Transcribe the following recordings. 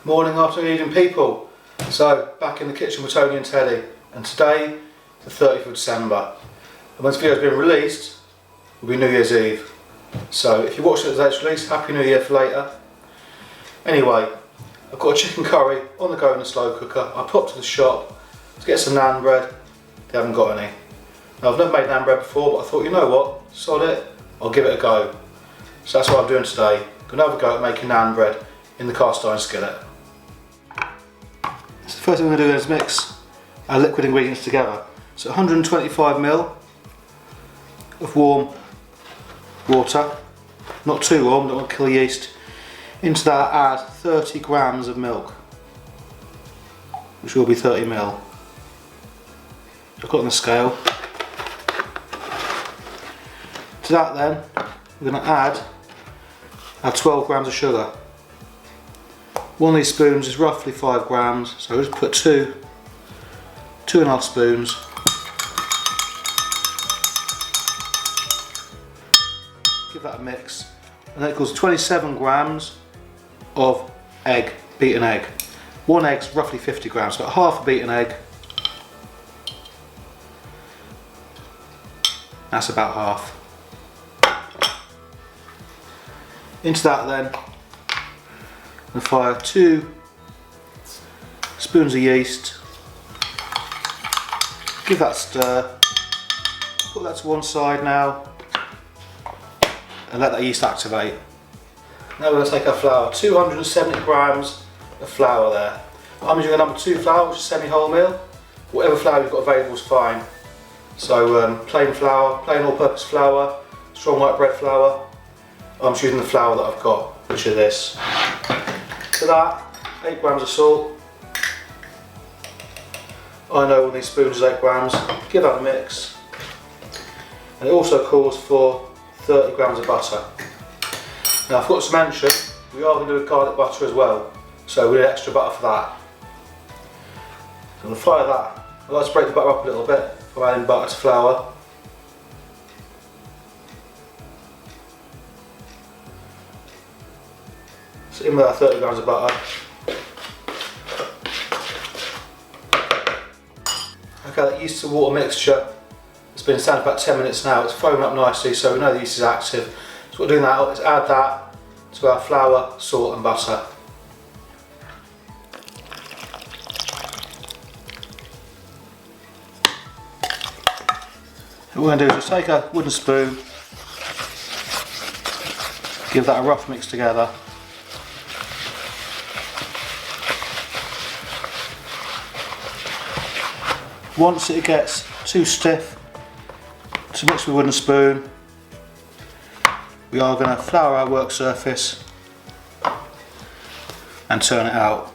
Morning, afternoon, evening people. So, back in the kitchen with Tony and Teddy, and today, the 30th of December. And when this video has been released, will be New Year's Eve. So, if you're watching it as it's released, Happy New Year for later. Anyway, I've got a chicken curry on the go in the slow cooker. I popped to the shop to get some naan bread. They haven't got any. Now, I've never made naan bread before, but I thought, you know what, sod it, I'll give it a go. So that's what I'm doing today. I'm going to have a go at making naan bread in the cast iron skillet. So the first thing we're going to do is mix our liquid ingredients together. So 125ml of warm water, not too warm, don't want to kill yeast. Into that add 30 grams of milk, which will be 30ml. I've got it on the scale. To that then, we're going to add our 12 grams of sugar. One of these spoons is roughly 5 grams, so I'll just put 2.5 spoons. Give that a mix, and that equals 27 grams of egg, beaten egg. One egg's roughly 50 grams, so half a beaten egg. That's about half. Into that then, and fire 2 spoons of yeast. Give that a stir. Put that to one side now, and let that yeast activate. Now we're going to take our flour. 270 grams of flour there. I'm using a number 2 flour, which is semi-wholemeal. Whatever flour you've got available is fine. So plain flour, plain all-purpose flour, strong white bread flour. I'm just using the flour that I've got, which is this. To that, 8 grams of salt. I know one of these spoons is 8 grams. Give that a mix. And it also calls for 30 grams of butter. Now I forgot to mention, we are going to do a garlic butter as well, so we need extra butter for that. So I'm going to fire that. I like to break the butter up a little bit before adding butter to flour. So in with that 30 grams of butter. Okay, that yeast to water mixture has been standing about 10 minutes now. It's foaming up nicely, so we know the yeast is active. So what we're doing now is add that to our flour, salt and butter. What we're going to do is just take a wooden spoon, give that a rough mix together. Once it gets too stiff to mix with a wooden spoon, we are going to flour our work surface and turn it out.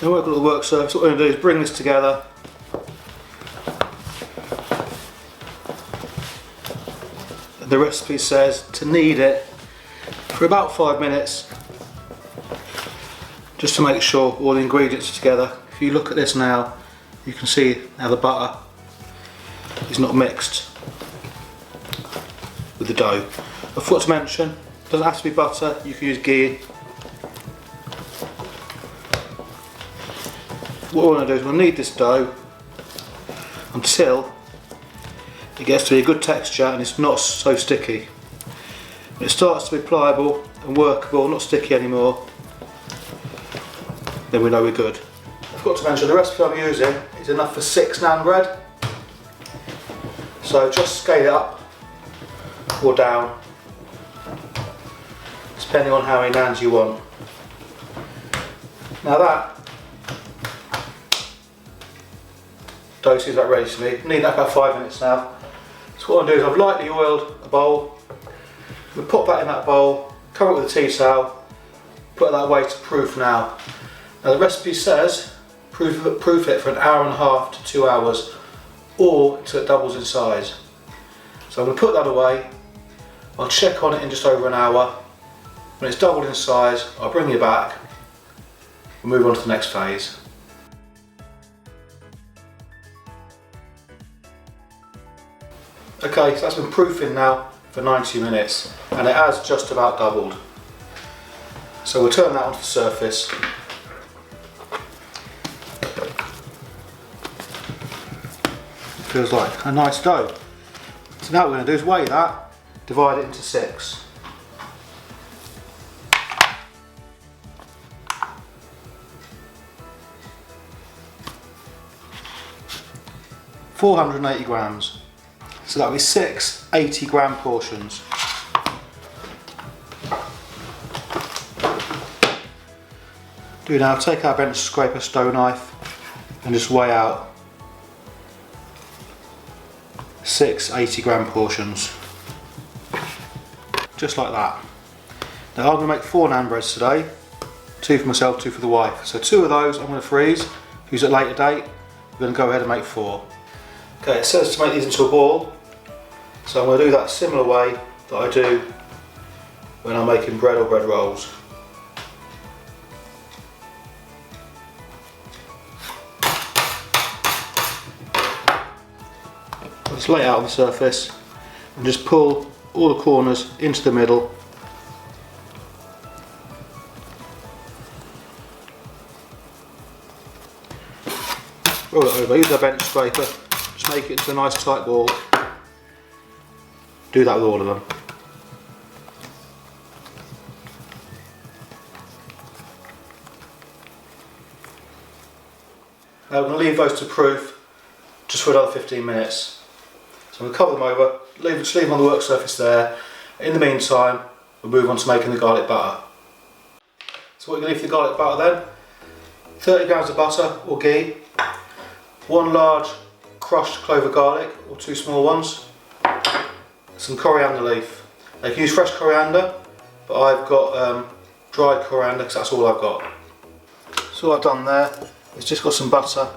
Then work on the work surface. What we're going to do is bring this together. The recipe says to knead it for about 5 minutes, just to make sure all the ingredients are together. If you look at this now, you can see how the butter is not mixed with the dough. I forgot to mention, it doesn't have to be butter, you can use ghee. What we're going to do is we'll knead this dough until it gets to be a good texture and it's not so sticky. When it starts to be pliable and workable, not sticky anymore, then we know we're good. I forgot to mention the recipe I'm using is enough for 6 naan bread. So just scale it up or down, depending on how many naans you want. Now that dough seems about ready to me. Need that about 5 minutes now. So what I'm doing is I've lightly oiled a bowl. We'll pop that in that bowl, cover it with a tea towel, put it that way to proof now. Now the recipe says proof it for 1.5 hours to 2 hours, or until it doubles in size. So I'm going to put that away. I'll check on it in just over an hour. When it's doubled in size, I'll bring you back and move on to the next phase. Okay, so that's been proofing now for 90 minutes and it has just about doubled. So we'll turn that onto the surface. Feels like a nice dough. So now what we're going to do is weigh that, divide it into 6. $480 grams. So that'll be 6 80-gram portions. Do now, take our bench scraper stone knife and just weigh out 6 80-gram portions. Just like that. Now I'm going to make 4 naan breads today. 2 for myself, 2 for the wife. So 2 of those I'm going to freeze, use at a later date. We're going to go ahead and make 4. Okay, it says to make these into a ball. So I'm going to do that similar way that I do when I'm making bread or bread rolls. Just lay it out on the surface and just pull all the corners into the middle. Roll it over, use a bench scraper, just make it into a nice tight ball. Do that with all of them. Now we're going to leave those to proof just for another 15 minutes. So I'm going to cover them over, just leave them on the work surface there. In the meantime, we'll move on to making the garlic butter. So what are you going to leave for the garlic butter then? 30 grams of butter or ghee, 1 large crushed clove of garlic or 2 small ones, some coriander leaf. Now you can use fresh coriander, but I've got dried coriander because that's all I've got. So all I've done there is just got some butter,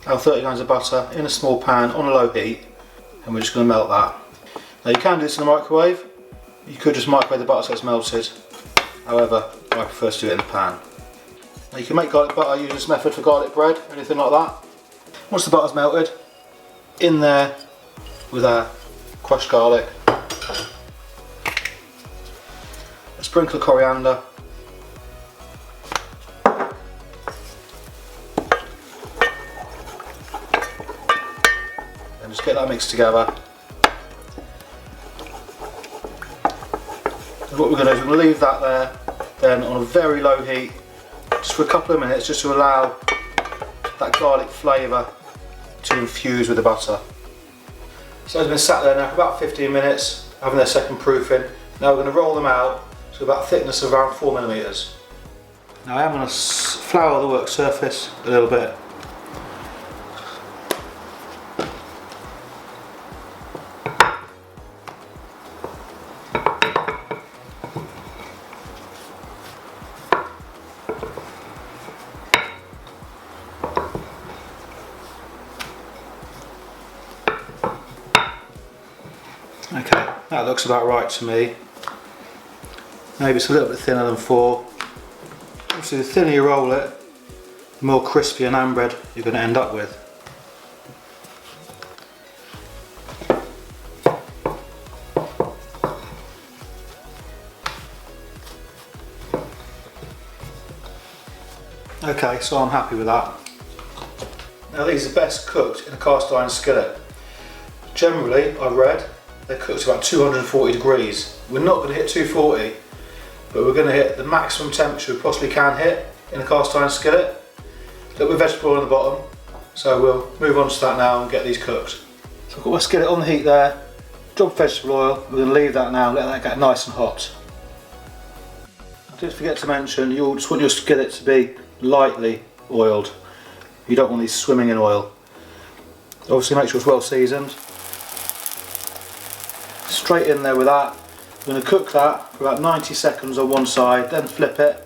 about 30 grams of butter in a small pan on a low heat, and we're just going to melt that. Now you can do this in the microwave, you could just microwave the butter so it's melted, however I prefer to do it in the pan. Now you can make garlic butter using this method for garlic bread, anything like that. Once the butter's melted, in there with our crushed garlic, a sprinkle of coriander, and just get that mixed together. And what we're going to do is we're going to leave that there then on a very low heat just for a couple of minutes, just to allow that garlic flavour to infuse with the butter. So it's been sat there now for about 15 minutes, having their second proofing. Now we're going to roll them out to about a thickness of around 4mm. Now I am going to flour the work surface a little bit. Okay, that looks about right to me. Maybe it's a little bit thinner than 4. Obviously the thinner you roll it, the more crispy an naan bread you're going to end up with. Okay, so I'm happy with that. Now these are best cooked in a cast iron skillet. Generally, I've read, they're cooked about 240 degrees. We're not going to hit 240, but we're going to hit the maximum temperature we possibly can hit in a cast iron skillet. A little bit of vegetable oil on the bottom, so we'll move on to that now and get these cooked. So I've got my skillet on the heat there, drop vegetable oil, we're going to leave that now and let that get nice and hot. I did forget to mention, you just want your skillet to be lightly oiled. You don't want these swimming in oil. Obviously make sure it's well seasoned. Straight in there with that. We're going to cook that for about 90 seconds on one side, then flip it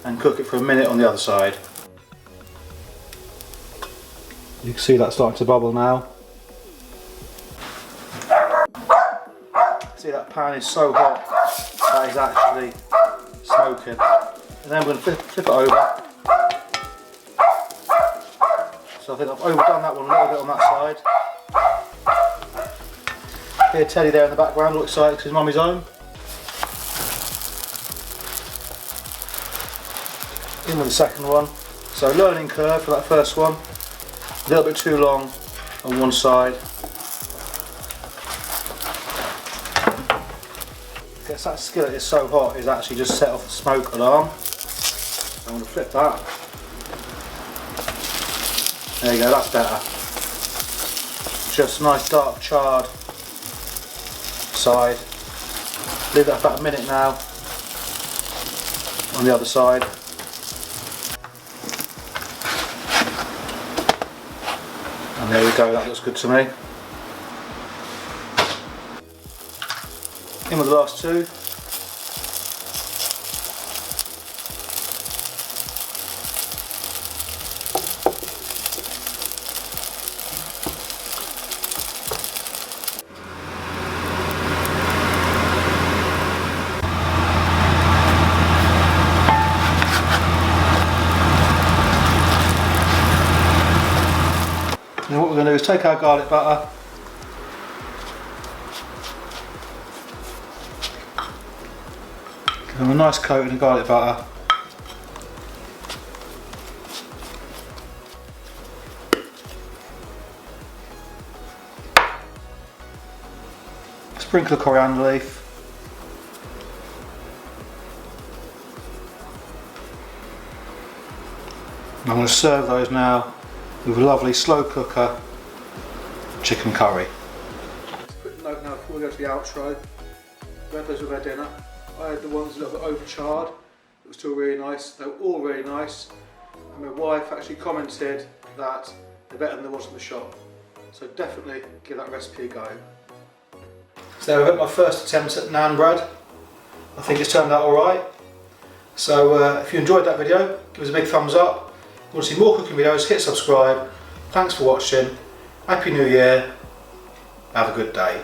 and cook it for a minute on the other side. You can see that starting to bubble now. See, that pan is so hot that is actually smoking. And then we're going to flip it over. So I think I've overdone that one a little bit on that side. Hear Teddy there in the background, all excited because his mummy's home. In with the second one. So learning curve for that first one. A little bit too long on one side. Gets that skillet is so hot, it's actually just set off the smoke alarm. So I'm going to flip that. There you go, that's better. Just nice dark charred side. Leave that for about a minute now on the other side. And there we go, that looks good to me. In with the last two. Now what we're going to do is take our garlic butter, give them a nice coat in the garlic butter, sprinkle of coriander leaf, and I'm going to serve those now with a lovely slow cooker chicken curry. Quick note now before we go to the outro. We had those with our dinner. I had the ones a little bit overcharred. It was still really nice. They were all really nice. And my wife actually commented that they're better than the ones from the shop. So definitely give that recipe a go. So I've had my first attempt at naan bread. I think it's turned out alright. So if you enjoyed that video, give us a big thumbs up. If you want to see more cooking videos, hit subscribe. Thanks for watching. Happy New Year. Have a good day.